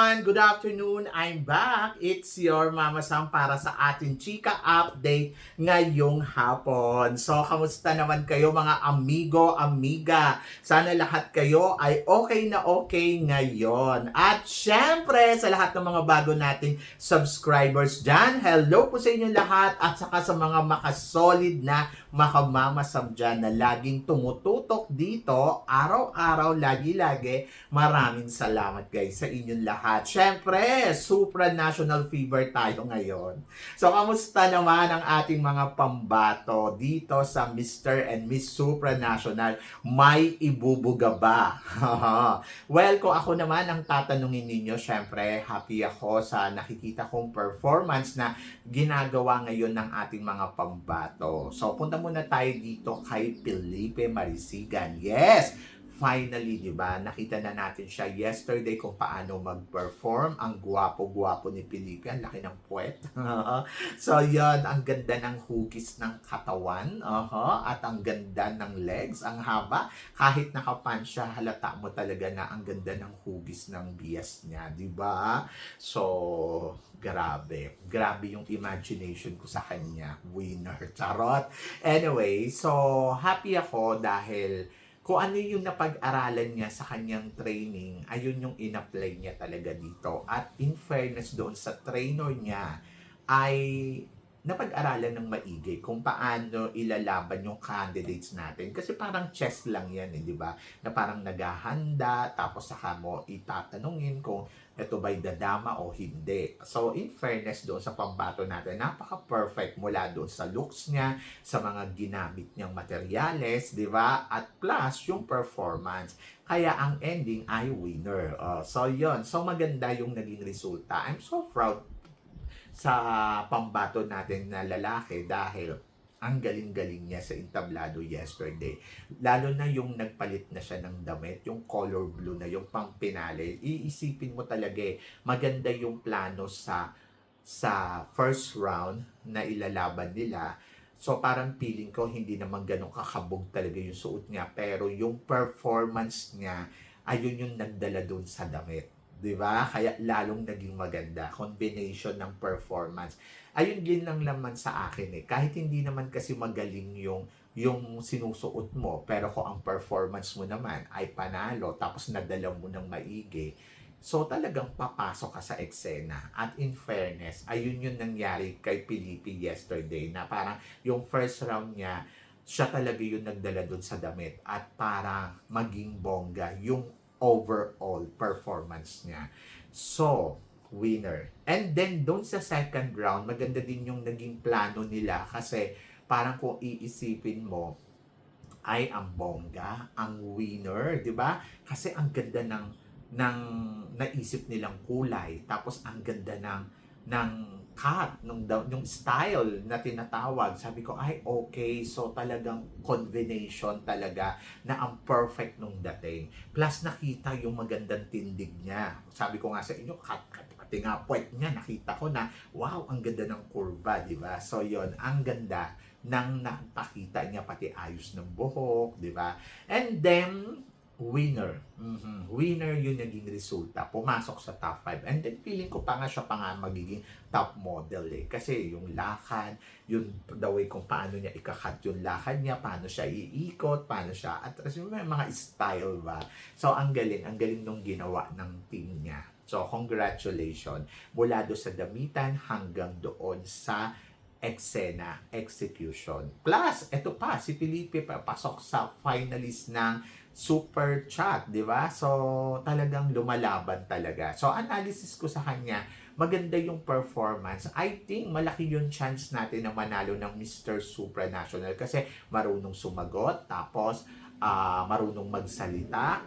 everyone! Good afternoon! I'm back! It's your Mama Sam para sa ating chika update ngayong hapon. So, kamusta naman kayo mga amigo, amiga? Sana lahat kayo ay okay na okay ngayon. At syempre, sa lahat ng mga bago nating subscribers dyan, hello po sa inyo lahat at saka sa mga makasolid na makamamasam dyan na laging tumututok dito, araw-araw, lagi-lagi. Maraming salamat guys sa inyong lahat. Syempre, supranational fever tayo ngayon. So, kamusta naman ang ating mga pambato dito sa Mr. and Miss Supranational? May ibubuga ba? Well, kung ako naman ang tatanungin ninyo, syempre, happy ako sa nakikita kong performance na ginagawa ngayon ng ating mga pambato. So, punta muna tayo dito kay Felipe Marisigan. Yes! Finally, di ba? Nakita na natin siya yesterday kung paano mag-perform. Ang gwapo-gwapo ni Felipe. Ang laki ng puwet. So, yon, ang ganda ng hugis ng katawan. At ang ganda ng legs. Ang haba. Kahit nakapan siya, halata mo talaga na ang ganda ng hugis ng bias niya. Di ba? So, grabe. Grabe yung imagination ko sa kanya. Winner. Charot. Anyway, so, happy ako dahil kung ano yung napag-aralan niya sa kanyang training, ayun yung in-apply niya talaga dito. At in fairness doon sa trainer niya, ay napag-aralan ng maigi kung paano ilalaban yung candidates natin. Kasi parang chess lang yan, di ba? Na parang naghahanda, tapos saka mo itatanungin kung ito ba'y dadama o hindi. So, in fairness doon sa pambato natin, napaka-perfect mula doon sa looks niya, sa mga ginamit niyang materyales, di ba? At plus, yung performance. Kaya ang ending ay winner. So, yon. So, maganda yung naging resulta. I'm so proud sa pambato natin na lalaki dahil ang galing-galing niya sa entablado yesterday. Lalo na yung nagpalit na siya ng damit, yung color blue na, yung pang pinali. Iisipin mo talaga maganda yung plano sa first round na ilalaban nila. So parang feeling ko hindi naman ganun kakabog talaga yung suot niya. Pero yung performance niya, ayun yung nagdala dun sa damit. Diba? Kaya lalong naging maganda. Combination ng performance. Ayun din lang naman sa akin Kahit hindi naman kasi magaling yung sinusuot mo, pero kung ang performance mo naman ay panalo, tapos nadala mo ng maigi, so talagang papasok ka sa eksena. At in fairness, ayun yung nangyari kay Felipe yesterday na parang yung first round niya, siya talaga yung nagdala dun sa damit at parang maging bongga yung overall performance niya. So, winner. And then, doon sa second round, maganda din yung naging plano nila kasi parang kung iisipin mo, ay ang bongga, ang winner, di ba? Kasi ang ganda ng naisip nilang kulay, tapos ang ganda ng cut, yung style na tinatawag. Sabi ko, ay okay, so talagang combination talaga na ang perfect nung dating. Plus nakita yung magandang tindig niya. Sabi ko nga sa inyo, pati nga puwet niya, nakita ko na, wow, ang ganda ng kurba, di ba? So yon, ang ganda nang napakita niya pati ayos ng buhok, di ba? And then, winner. Winner yung naging resulta. Pumasok sa top 5. And then feeling ko pa nga siya pa nga magiging top model Kasi yung lakad, yung the way kung paano niya ikakat yung lakad niya, paano siya iikot, paano siya atras, yung mga style ba. So ang galing nung ginawa ng team niya. So congratulations. Mula doon sa damitan hanggang doon sa eksena, execution. Plus, eto pa, si Felipe papasok sa finalist ng Super Chat, di ba? So, talagang lumalaban talaga. So, analysis ko sa kanya, maganda yung performance. I think malaki yung chance natin na manalo ng Mr. Supranational kasi marunong sumagot, tapos marunong magsalita.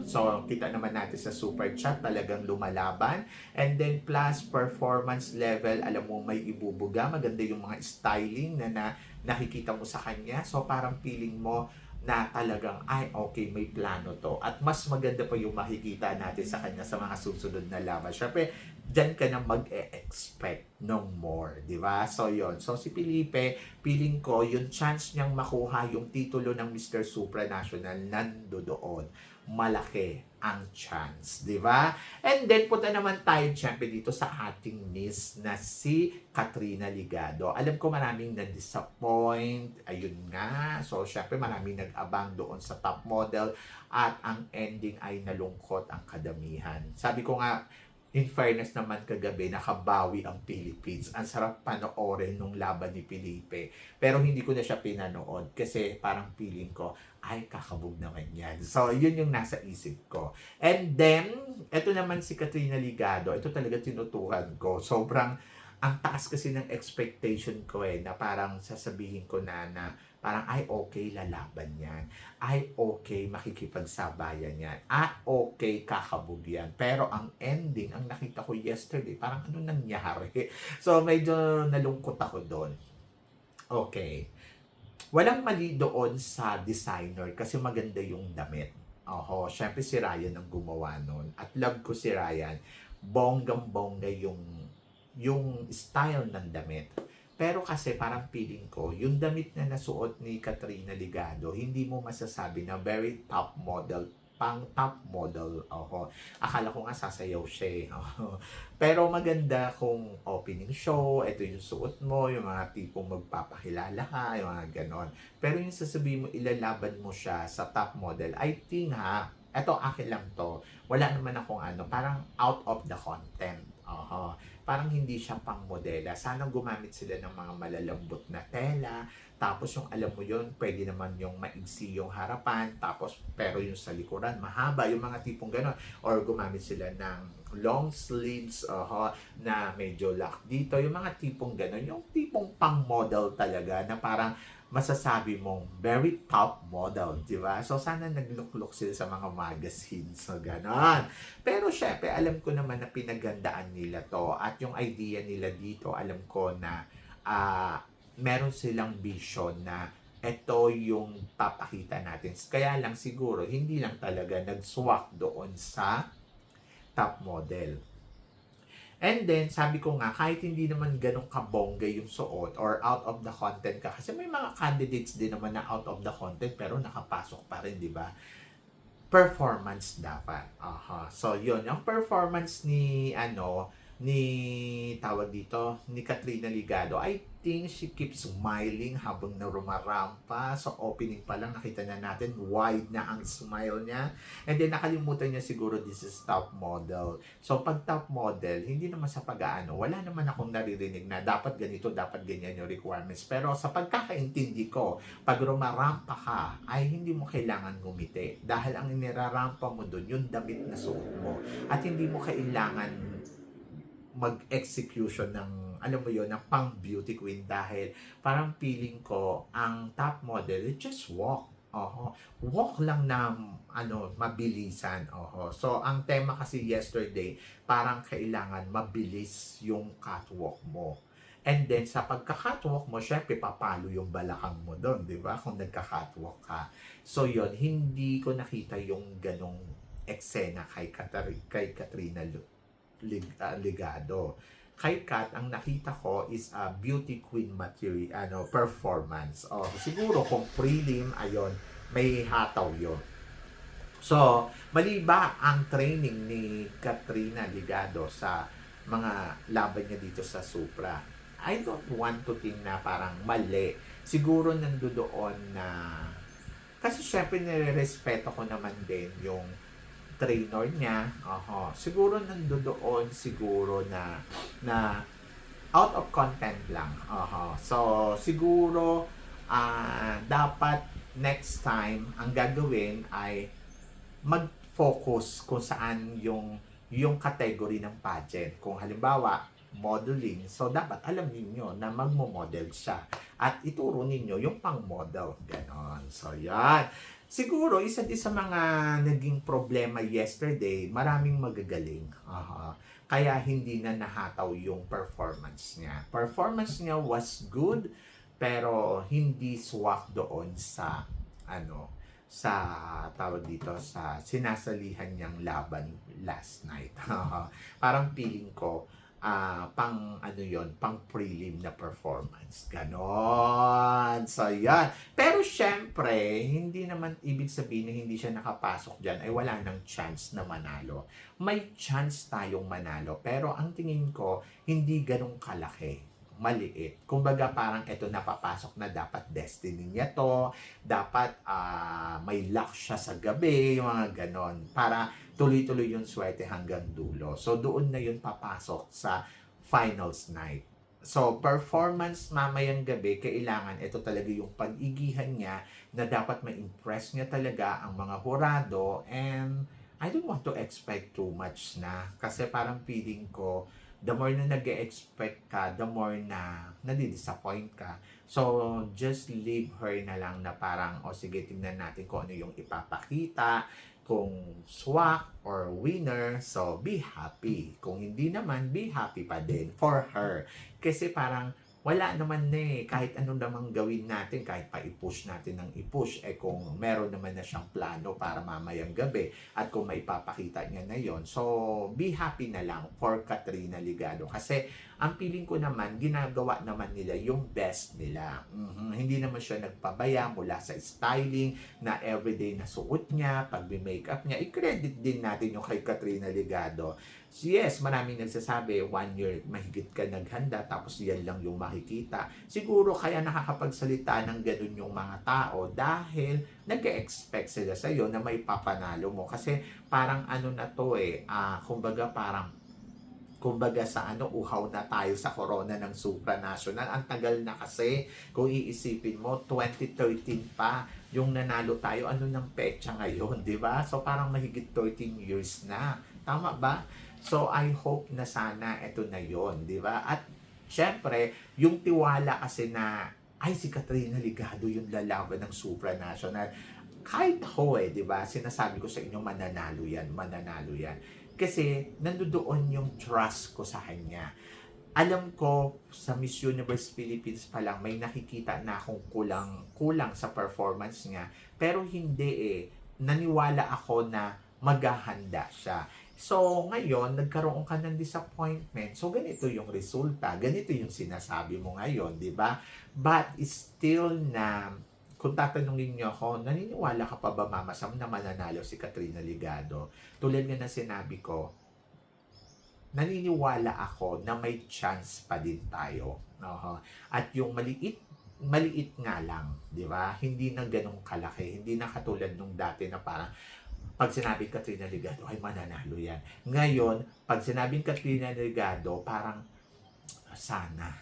So, kita naman natin sa Super Chat, talagang lumalaban. And then, plus performance level, alam mo, may ibubuga. Maganda yung mga styling na nakikita mo sa kanya. So, parang feeling mo na talagang, ay, okay, may plano to. At mas maganda pa yung makikita natin sa kanya sa mga susunod na laban. Siyempre, dyan ka na mag-expect no more, di ba? So, yon. So, si Felipe, feeling ko, yung chance niyang makuha yung titulo ng Mr. Supranational nando doon. Malaki ang chance, di ba? And then, punta naman tayo syempre dito sa ating miss na si Katrina Ligado. Alam ko maraming na-disappoint, ayun nga. So, syempre maraming nag-abang doon sa top model at ang ending ay nalungkot ang kadamihan. Sabi ko nga, in fairness naman kagabi, nakabawi ang Philippines. Ang sarap panoorin nung laban ni Felipe. Pero hindi ko na siya pinanood kasi parang feeling ko, ay kakabog naman yan. So, yun yung nasa isip ko. And then, eto naman si Katrina Ligado. Ito talaga tinutukan ko. Sobrang, ang taas kasi ng expectation ko na parang sasabihin ko na parang ay okay, lalaban yan. Ay okay, makikipagsabayan yan. Okay, kakabog yan. Pero ang ending, ang nakita ko yesterday, parang ano nangyari? So, medyo nalungkot ako doon. Okay. Walang mali doon sa designer kasi maganda yung damit. Syempre si Ryan ang gumawa nun. At love ko si Ryan. Bonggang-bongga yung style ng damit. Pero kasi parang feeling ko, yung damit na nasuot ni Katrina Ligado, hindi mo masasabi na very top model, pang top model. Akala ko nga sasayaw siya. Pero maganda kung opening show, ito yung suot mo, yung mga tipong magpapakilala ka, yung mga ganon. Pero yung sasabihin mo, ilalaban mo siya sa top model, I think eto akin lang to, wala naman akong parang out of the content. Parang hindi siya pang modela. Sana gumamit sila ng mga malalambot na tela. Tapos yung alam mo yun, pwede naman yung maigsi yung harapan. Tapos pero yung sa likuran, mahaba. Yung mga tipong gano'n. Or gumamit sila ng long sleeves na medyo lock dito. Yung mga tipong gano'n. Yung tipong pang model talaga na parang masasabi mong very top model, di ba? So, sana nagluklok sila sa mga magazines, so gano'n. Pero, syempre, alam ko naman na pinagandaan nila to at yung idea nila dito, alam ko na meron silang vision na ito yung papakita natin. Kaya lang siguro, hindi lang talaga nag-swak doon sa top model. And then, sabi ko nga, kahit hindi naman ganun kabongga yung suot or out of the content ka, kasi may mga candidates din naman na out of the content pero nakapasok pa rin, di ba? Performance dapat. So, yun. Yung performance ni tawag dito, ni Katrina Ligado, I think she keeps smiling habang narumarampa. So, opening pa lang, nakita na natin, wide na ang smile niya. And then, nakalimutan niya siguro this is top model. So, pag top model, hindi naman sa pag-aano, wala naman akong naririnig na dapat ganito, dapat ganyan yung requirements. Pero sa pagkakaintindi ko, pag rumarampa ka, ay hindi mo kailangan ngumiti. Dahil ang inirarampa mo dun, yung damit na suot mo. At hindi mo kailangan mag-execution ng, alam mo yun, ng pang beauty queen dahil parang feeling ko, ang top model, it just walk. Walk lang na, mabilisan. So, ang tema kasi yesterday, parang kailangan mabilis yung catwalk mo. And then, sa pagka-catwalk mo, syempre, papalo yung balakang mo doon, di ba? Kung nagka-catwalk ka. So, yun, hindi ko nakita yung ganong eksena kay Katrina Ligado. Kay Kat, ang nakita ko is a beauty queen material, performance. Siguro kung prelim, ayon, may hataw yon. So, mali ba ang training ni Katrina Ligado sa mga laban niya dito sa Supra? I don't want to think na parang mali. Siguro nandoon na, kasi syempre nire-respeto ko naman din yung trainer niya. Siguro nandoon siguro na out of content lang. So siguro dapat next time ang gagawin ay mag-focus kung saan yung category ng pageant. Kung halimbawa modeling, so dapat alam niyo na magmo-model siya at ituro ninyo yung pang-model, ganon. So yan. Siguro, isa din sa mga naging problema yesterday, maraming magagaling. Kaya hindi na nahataw yung performance niya. Performance niya was good, pero hindi swak doon sa, sa, tawag dito, sa sinasalihan niyang laban last night. Parang feeling ko, pang ano yon, pang prelim na performance. Ganon. So, yan. Pero syempre, hindi naman ibig sabihin na hindi siya nakapasok dyan ay wala nang chance na manalo. May chance tayong manalo. Pero ang tingin ko, hindi ganong kalaki. Maliit. Kumbaga parang ito napapasok na dapat destiny niya to, dapat may luck siya sa gabi, yung mga ganon. Para tuloy-tuloy yung swerte hanggang dulo. So doon na yun papasok sa finals night. So performance mamayang gabi, kailangan ito talaga yung pag-igihan niya na dapat ma-impress niya talaga ang mga hurado, and I don't want to expect too much na kasi parang feeling ko the more na nag-expect ka, the more na nadi-disappoint ka. So, just leave her na lang na parang, o sige, tingnan natin kung ano yung ipapakita, kung swak or winner, so be happy. Kung hindi naman, be happy pa din for her. Kasi parang, wala naman na eh, kahit anong namang gawin natin, kahit pa i-push natin ng i-push, eh kung meron naman na siyang plano para mamayang gabi, at kung maipapakita niya na yon, so be happy na lang for Katrina Ligado. Kasi ang feeling ko naman, ginagawa naman nila yung best nila. Hindi naman siya nagpabaya mula sa styling na everyday na suot niya, pag-makeup niya. I-credit din natin yung kay Katrina Ligado. Yes, maraming nagsasabi, 1 year mahigit ka naghanda, tapos yan lang yung makikita. Siguro kaya nakakapagsalita ng ganun yung mga tao dahil nag-expect sila sa'yo na may papanalo mo. Kasi parang ano na to eh, kumbaga sa uhaw na tayo sa corona ng supranational. Ang tagal na kasi, kung iisipin mo, 2013 pa yung nanalo tayo. Ano ng petsa ngayon, di ba? So parang mahigit 13 years na. Tama ba? So I hope na sana ito na yon, di ba? At syempre, yung tiwala kasi na, ay si Katrina Ligado yung lalaban ng supranational. Kahit ako di ba? Sinasabi ko sa inyo, mananalo yan. Kasi nandoon yung trust ko sa kanya. Alam ko sa Miss Universe Philippines pa lang may nakikita na akong kulang sa performance niya, pero hindi naniwala ako na maghahanda siya. So ngayon nagkaroon ka ng disappointment. So ganito yung resulta, ganito yung sinasabi mo ngayon, di ba? But still na kung tatanungin niyo ako, naniniwala ka pa ba, Mama Sam, na mananalo si Katrina Ligado? Tulad nga na sinabi ko, naniniwala ako na may chance pa din tayo. At yung maliit nga lang, di ba? Hindi na ganun kalaki. Hindi na katulad nung dati na parang pag sinabing Katrina Ligado, ay mananalo yan. Ngayon, pag sinabing Katrina Ligado, parang sana.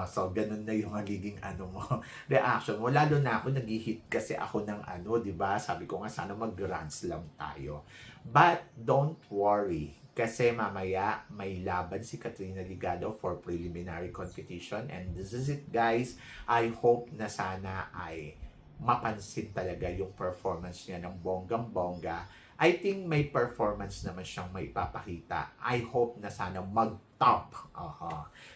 So, ganun na yung magiging reaction mo. Lalo na ako, nag-hit kasi ako ng di ba? Sabi ko nga, sana mag-grand slam tayo. But, don't worry. Kasi mamaya, may laban si Katrina Ligado for preliminary competition. And this is it, guys. I hope na sana ay mapansin talaga yung performance niya ng bonggang-bongga. I think may performance naman siyang may papakita. I hope na sana mag-top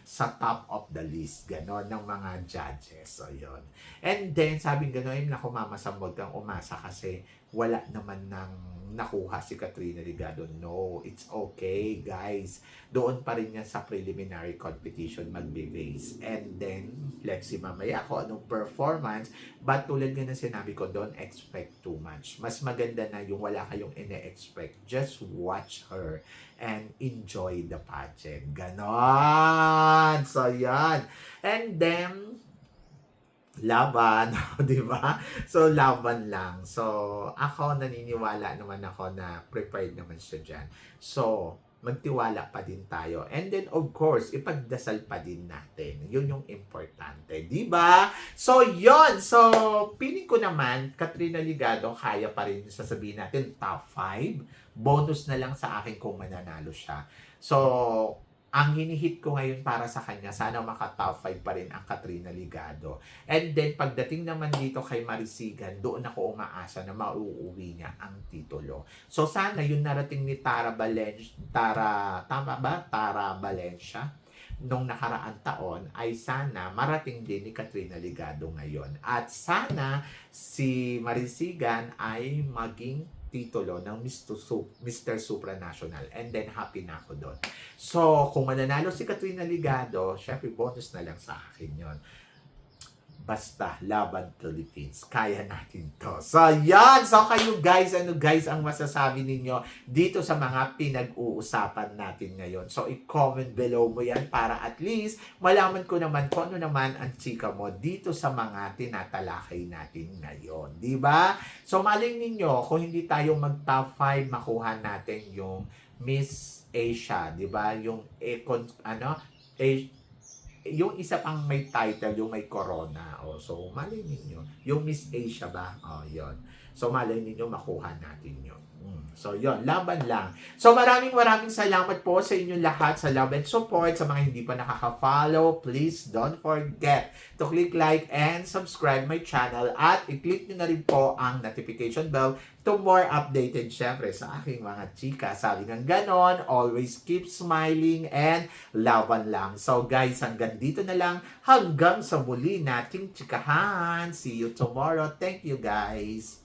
sa top of the list. Ganon ng mga judges. So, yun. And then, sabi gano'n, naku, Mama Sam, huwag kang umasa kasi wala naman ng nakuha si Katrina Ligado. No, it's okay, guys. Doon pa rin yan sa preliminary competition magbe-base. And then, let's see mamaya kung anong performance. But tulad nga na sinabi ko, don't expect too much. Mas maganda na yung wala kayong ine-expect. Just watch her and enjoy the pageant. Ganon! So, yan. And then, laban, di ba? So, laban lang. So, ako naniniwala naman ako na prepared naman siya dyan. So, magtiwala pa din tayo. And then, of course, ipagdasal pa din natin. Yun yung importante. Di ba? So, yun. So, piling ko naman, Katrina Ligado, kaya pa rin sasabihin natin, top 5. Bonus na lang sa akin kung mananalo siya. So, ang hinihit ko ngayon para sa kanya, sana maka-top 5 pa rin ang Katrina Ligado. And then, pagdating naman dito kay Marisigan, doon ako umaasa na mauuwi niya ang titulo. So, sana yung narating ni Tara Valencia nung nakaraan taon ay sana marating din ni Katrina Ligado ngayon. At sana si Marisigan ay maging titulo ng Mr. Supranational. And then, happy na ako doon. So, kung mananalo si Katrina Ligado, syempre, bonus na lang sa akin yon. Basta, laban Philippines. Kaya natin to. So, yan. So, kayo guys, ano guys ang masasabi ninyo dito sa mga pinag-uusapan natin ngayon? So, i-comment below mo yan para at least malaman ko naman kung ano naman ang chika mo dito sa mga tinatalakay natin ngayon. Diba? So, malay ninyo, kung hindi tayo mag-top 5, makuha natin yung Miss Asia. Diba? Yung, yung isa pang may title, yung may corona. So, malay ninyo. Yung Miss Asia ba? Yun. So, malay ninyo, makuha natin yun. So, yun. Laban lang. So, maraming salamat po sa inyong lahat sa love and support. Sa mga hindi pa nakaka-follow, please don't forget to click like and subscribe my channel at i-click nyo na rin po ang notification bell to more updated syempre sa aking mga chika. Sabi ng ganon, always keep smiling and laban lang. So guys, hanggang dito na lang. Hanggang sa muli nating chikahan. See you tomorrow. Thank you guys.